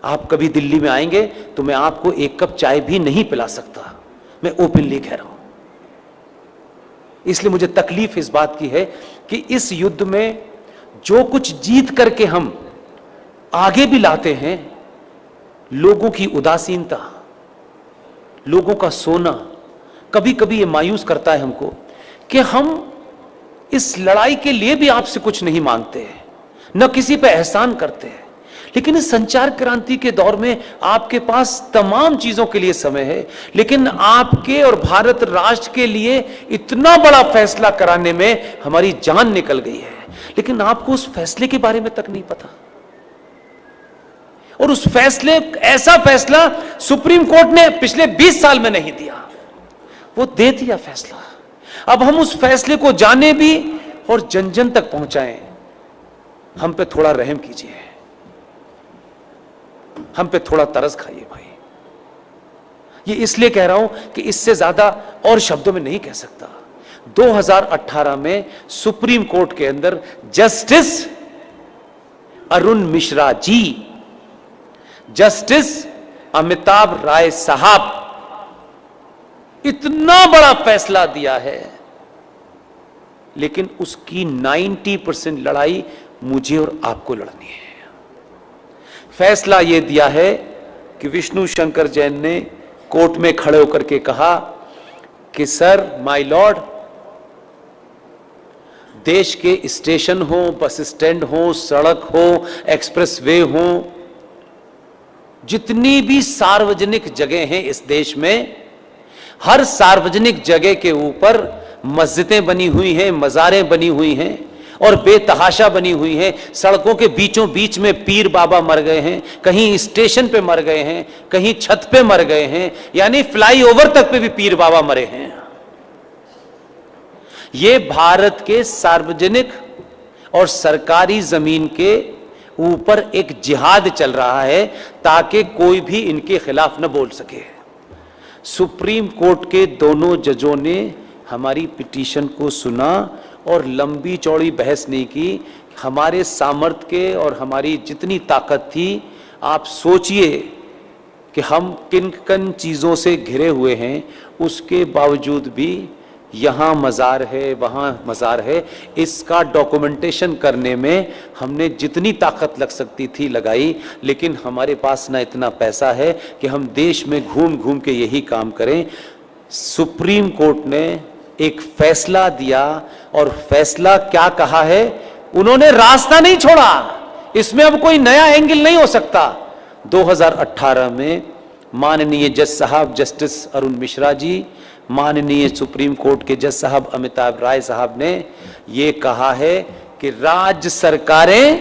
आप कभी दिल्ली में आएंगे तो मैं आपको एक कप चाय भी नहीं पिला सकता, मैं ओपनली कह रहा हूं। इसलिए मुझे तकलीफ इस बात की है कि इस युद्ध में जो कुछ जीत करके हम आगे भी लाते हैं, लोगों की उदासीनता, लोगों का सोना, कभी कभी ये मायूस करता है हमको कि हम इस लड़ाई के लिए भी आपसे कुछ नहीं मांगते हैं, न किसी पे एहसान करते हैं। लेकिन इस संचार क्रांति के दौर में आपके पास तमाम चीजों के लिए समय है, लेकिन आपके और भारत राष्ट्र के लिए इतना बड़ा फैसला कराने में हमारी जान निकल गई है, लेकिन आपको उस फैसले के बारे में तक नहीं पता। और उस फैसले, ऐसा फैसला सुप्रीम कोर्ट ने पिछले 20 साल में नहीं दिया, वो दे दिया फैसला। अब हम उस फैसले को जाने भी और जन जन तक पहुंचाएं। हम पे थोड़ा रहम कीजिए, हम पे थोड़ा तरस खाइए भाई। ये इसलिए कह रहा हूं कि इससे ज्यादा और शब्दों में नहीं कह सकता। 2018 में सुप्रीम कोर्ट के अंदर जस्टिस अरुण मिश्रा जी, जस्टिस अमिताभ राय साहब इतना बड़ा फैसला दिया है, लेकिन उसकी 90% लड़ाई मुझे और आपको लड़नी है। फैसला यह दिया है कि विष्णु शंकर जैन ने कोर्ट में खड़े होकर के कहा कि सर, माय लॉर्ड, देश के स्टेशन हो, बस स्टैंड हो, सड़क हो, एक्सप्रेसवे हो, जितनी भी सार्वजनिक जगह हैं इस देश में, हर सार्वजनिक जगह के ऊपर मस्जिदें बनी हुई हैं, मज़ारें बनी हुई हैं और बेतहाशा बनी हुई हैं। सड़कों के बीचों बीच में पीर बाबा मर गए हैं, कहीं स्टेशन पे मर गए हैं, कहीं छत पे मर गए हैं, यानी फ्लाईओवर तक पे भी पीर बाबा मरे हैं। ये भारत के सार्वजनिक और सरकारी जमीन के ऊपर एक जिहाद चल रहा है ताकि कोई भी इनके खिलाफ न बोल सके। सुप्रीम कोर्ट के दोनों जजों ने हमारी पिटीशन को सुना और लंबी चौड़ी बहस नहीं की। हमारे सामर्थ्य के और हमारी जितनी ताकत थी, आप सोचिए कि हम किन किन चीज़ों से घिरे हुए हैं, उसके बावजूद भी यहाँ मज़ार है, वहाँ मज़ार है, इसका डॉक्यूमेंटेशन करने में हमने जितनी ताकत लग सकती थी लगाई। लेकिन हमारे पास ना इतना पैसा है कि हम देश में घूम घूम के यही काम करें। सुप्रीम कोर्ट ने एक फैसला दिया और फैसला क्या कहा है, उन्होंने रास्ता नहीं छोड़ा, इसमें अब कोई नया एंगल नहीं हो सकता। 2018 में माननीय जज साहब जस्टिस अरुण मिश्रा जी, माननीय सुप्रीम कोर्ट के जज साहब अमिताभ राय साहब ने ये कहा है कि राज्य सरकारें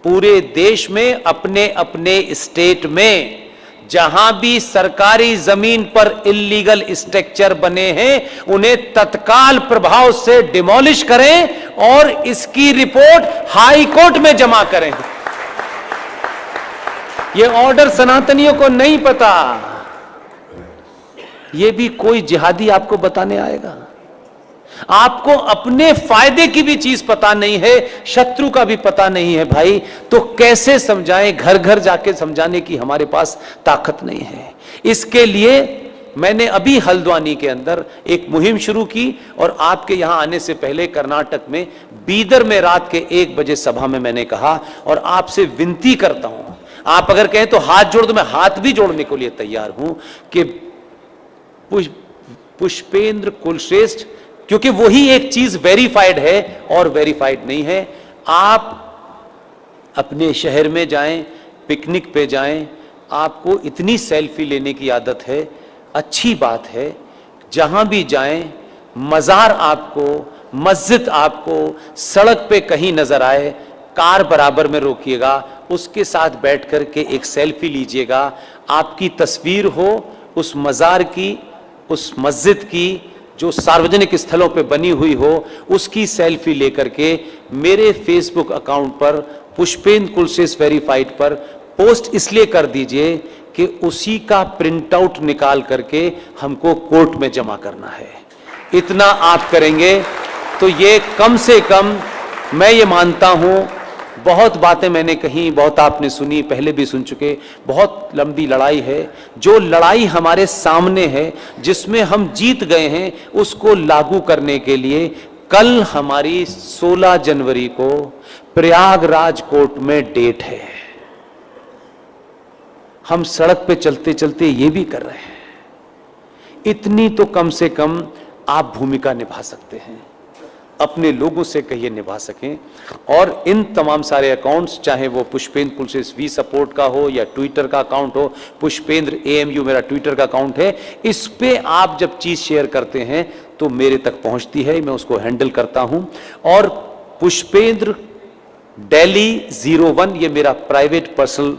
पूरे देश में अपने अपने स्टेट में जहां भी सरकारी जमीन पर इल्लीगल स्ट्रक्चर बने हैं, उन्हें तत्काल प्रभाव से डिमोलिश करें और इसकी रिपोर्ट हाई कोर्ट में जमा करें। यह ऑर्डर सनातनियों को नहीं पता, यह भी कोई जिहादी आपको बताने आएगा। आपको अपने फायदे की भी चीज पता नहीं है, शत्रु का भी पता नहीं है भाई, तो कैसे समझाएं? घर घर जाके समझाने की हमारे पास ताकत नहीं है। इसके लिए मैंने अभी हल्द्वानी के अंदर एक मुहिम शुरू की और आपके यहां आने से पहले कर्नाटक में बीदर में रात के 1 बजे सभा में मैंने कहा, और आपसे विनती करता हूं, आप अगर कहें तो हाथ जोड़ दो, मैं हाथ भी जोड़ने के लिए तैयार हूं कि पुष्पेंद्र कुलश्रेष्ठ, क्योंकि वही एक चीज वेरीफाइड है और वेरीफाइड नहीं है। आप अपने शहर में जाएं, पिकनिक पे जाएं, आपको इतनी सेल्फी लेने की आदत है, अच्छी बात है। जहां भी जाएं, मज़ार आपको, मस्जिद आपको सड़क पे कहीं नजर आए, कार बराबर में रोकिएगा, उसके साथ बैठ कर के एक सेल्फी लीजिएगा। आपकी तस्वीर हो उस मज़ार की, उस मस्जिद की जो सार्वजनिक स्थलों पे बनी हुई हो, उसकी सेल्फी लेकर के मेरे फेसबुक अकाउंट पर पुष्पेंद्र कुलश्रेष्ठ वेरीफाइड पर पोस्ट इसलिए कर दीजिए कि उसी का प्रिंट आउट निकाल करके हमको कोर्ट में जमा करना है। इतना आप करेंगे तो ये कम से कम, मैं ये मानता हूं, बहुत बातें मैंने कही, बहुत आपने सुनी, पहले भी सुन चुके। बहुत लंबी लड़ाई है। जो लड़ाई हमारे सामने है, जिसमें हम जीत गए हैं, उसको लागू करने के लिए कल हमारी 16 जनवरी को प्रयागराज कोर्ट में डेट है। हम सड़क पे चलते चलते ये भी कर रहे हैं। इतनी तो कम से कम आप भूमिका निभा सकते हैं, अपने लोगों से कहिए निभा सकें। और इन तमाम सारे अकाउंट्स, चाहे वो पुष्पेंद्र पुलसिस वी सपोर्ट का हो या ट्विटर का अकाउंट हो, पुष्पेंद्र AMU मेरा ट्विटर का अकाउंट है, इस पे आप जब चीज शेयर करते हैं तो मेरे तक पहुंचती है, मैं उसको हैंडल करता हूं। और पुष्पेंद्र Delhi 01 ये मेरा प्राइवेट पर्सनल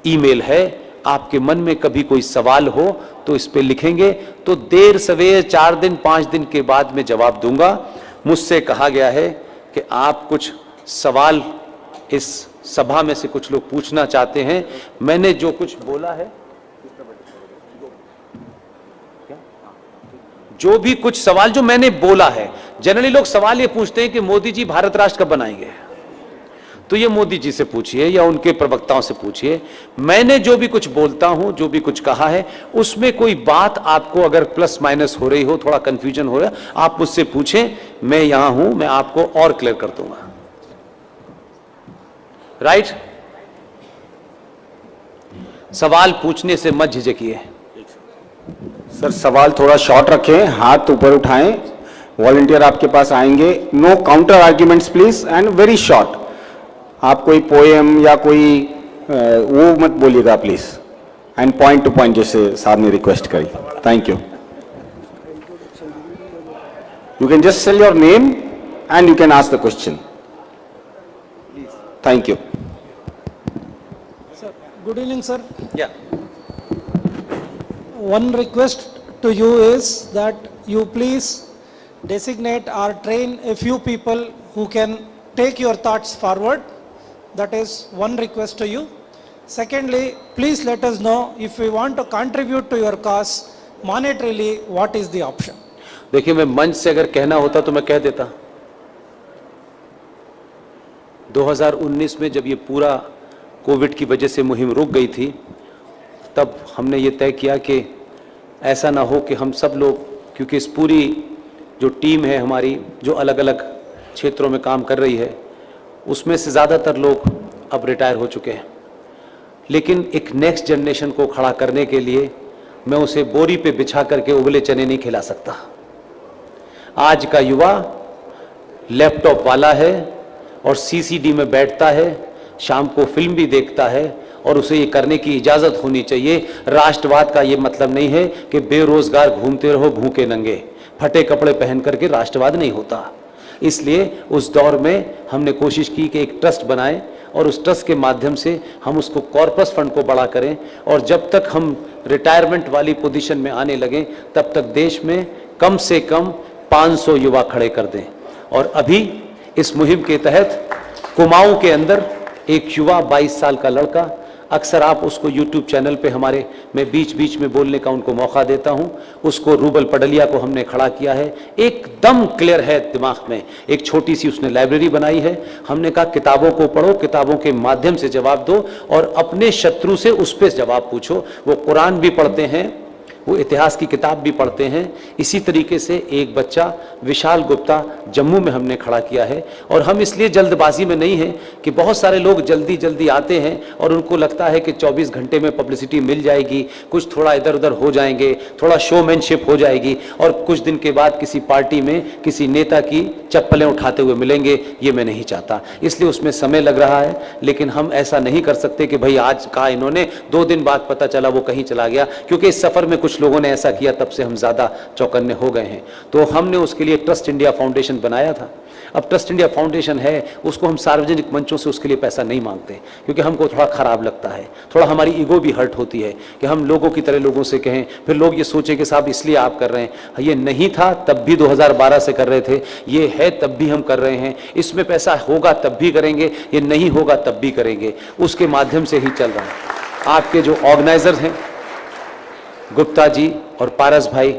ईमेल है। आपके मन में कभी कोई सवाल हो तो इस पे लिखेंगे, तो देर सवेर 4 दिन 5 दिन के बाद मैं जवाब दूंगा। मुझसे कहा गया है कि आप कुछ सवाल इस सभा में से कुछ लोग पूछना चाहते हैं। मैंने जो कुछ बोला है, जो भी कुछ सवाल जो मैंने बोला है, जनरली लोग सवाल ये पूछते हैं कि मोदी जी भारत राष्ट्र कब बनाएंगे, तो ये मोदी जी से पूछिए या उनके प्रवक्ताओं से पूछिए। मैंने जो भी कुछ बोलता हूं, जो भी कुछ कहा है, उसमें कोई बात आपको अगर प्लस माइनस हो रही हो, थोड़ा कंफ्यूजन हो रहा, आप मुझसे पूछें, मैं यहां हूं, मैं आपको और क्लियर कर दूंगा। राइट? सवाल पूछने से मत झिझकिए। सर सवाल थोड़ा शॉर्ट रखें, हाथ ऊपर उठाएं, वॉलंटियर आपके पास आएंगे। No counter arguments please and very short. आप कोई पोएम या कोई वो मत बोलिएगा please, and point to point जैसे साहब ने रिक्वेस्ट करी। Thank you. You can just tell your name and you can ask the question. Thank you. Sir, good evening, sir. Yeah. One request to you is that you please designate or train a few people who can take your thoughts forward. That is one request to you. Secondly, please let us know if we want to contribute to your cause monetarily, what is the option? देखिए, मैं मंच से अगर कहना होता तो मैं कह देता। 2019 में जब ये पूरा कोविड की वजह से मुहिम रुक गई थी, तब हमने ये तय किया कि ऐसा ना हो कि हम सब लोग, क्योंकि इस पूरी जो टीम है हमारी, जो अलग अलग क्षेत्रों में काम कर रही है, उसमें से ज़्यादातर लोग अब रिटायर हो चुके हैं। लेकिन एक नेक्स्ट जनरेशन को खड़ा करने के लिए मैं उसे बोरी पे बिछा करके उबले चने नहीं खिला सकता। आज का युवा लैपटॉप वाला है और CCD में बैठता है, शाम को फिल्म भी देखता है, और उसे ये करने की इजाज़त होनी चाहिए। राष्ट्रवाद का ये मतलब नहीं है कि बेरोजगार घूमते रहो भूखे नंगे, फटे कपड़े पहन करके राष्ट्रवाद नहीं होता। इसलिए उस दौर में हमने कोशिश की कि एक ट्रस्ट बनाएं और उस ट्रस्ट के माध्यम से हम उसको कॉर्पस फंड को बड़ा करें, और जब तक हम रिटायरमेंट वाली पोजीशन में आने लगें तब तक देश में कम से कम 500 युवा खड़े कर दें। और अभी इस मुहिम के तहत कुमाऊं के अंदर एक युवा 22 साल का लड़का, अक्सर आप उसको YouTube चैनल पे हमारे, मैं बीच बीच में बोलने का उनको मौका देता हूं, उसको रूबल पडलिया को हमने खड़ा किया है। एकदम क्लियर है दिमाग में, एक छोटी सी उसने लाइब्रेरी बनाई है। हमने कहा किताबों को पढ़ो, किताबों के माध्यम से जवाब दो, और अपने शत्रु से उस पर जवाब पूछो। वो कुरान भी पढ़ते हैं, वो इतिहास की किताब भी पढ़ते हैं। इसी तरीके से एक बच्चा विशाल गुप्ता जम्मू में हमने खड़ा किया है। और हम इसलिए जल्दबाजी में नहीं हैं कि बहुत सारे लोग जल्दी जल्दी आते हैं और उनको लगता है कि 24 घंटे में पब्लिसिटी मिल जाएगी, कुछ थोड़ा इधर उधर हो जाएंगे, थोड़ा शोमैनशिप हो जाएगी, और कुछ दिन के बाद किसी पार्टी में किसी नेता की चप्पलें उठाते हुए मिलेंगे। ये मैं नहीं चाहता, इसलिए उसमें समय लग रहा है। लेकिन हम ऐसा नहीं कर सकते कि भाई आज कहा इन्होंने, 2 दिन बाद पता चला वो कहीं चला गया, क्योंकि इस सफर में कुछ लोगों ने ऐसा किया, तब से हम ज्यादा चौकन्ने हो गए हैं। तो हमने उसके लिए ट्रस्ट इंडिया फाउंडेशन बनाया था। अब ट्रस्ट इंडिया फाउंडेशन है, उसको हम सार्वजनिक मंचों से उसके लिए पैसा नहीं मांगते, क्योंकि हमको थोड़ा खराब लगता है, थोड़ा हमारी ईगो भी हर्ट होती है कि हम लोगों की तरह लोगों से कहें, फिर लोग ये सोचे कि साहब इसलिए आप कर रहे हैं। ये नहीं था तब भी 2012 से कर रहे थे, ये है तब भी हम कर रहे हैं। इसमें पैसा होगा तब भी करेंगे, ये नहीं होगा तब भी करेंगे, उसके माध्यम से ही चल रहा है। आपके जो ऑर्गेनाइजर हैं गुप्ता जी और पारस भाई,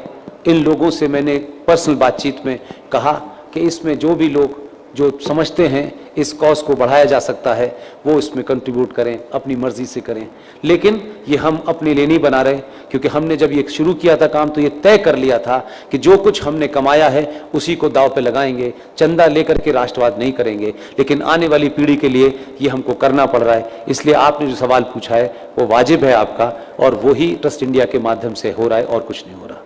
इन लोगों से मैंने पर्सनल बातचीत में कहा कि इसमें जो भी लोग जो समझते हैं इस कॉज को बढ़ाया जा सकता है वो इसमें कंट्रीब्यूट करें, अपनी मर्जी से करें। लेकिन ये हम अपने लिए नहीं बना रहे, क्योंकि हमने जब ये शुरू किया था काम तो ये तय कर लिया था कि जो कुछ हमने कमाया है उसी को दाव पे लगाएंगे, चंदा लेकर के राष्ट्रवाद नहीं करेंगे। लेकिन आने वाली पीढ़ी के लिए ये हमको करना पड़ रहा है। इसलिए आपने जो सवाल पूछा है वो वाजिब है आपका, और वही ट्रस्ट इंडिया के माध्यम से हो रहा है और कुछ नहीं हो रहा।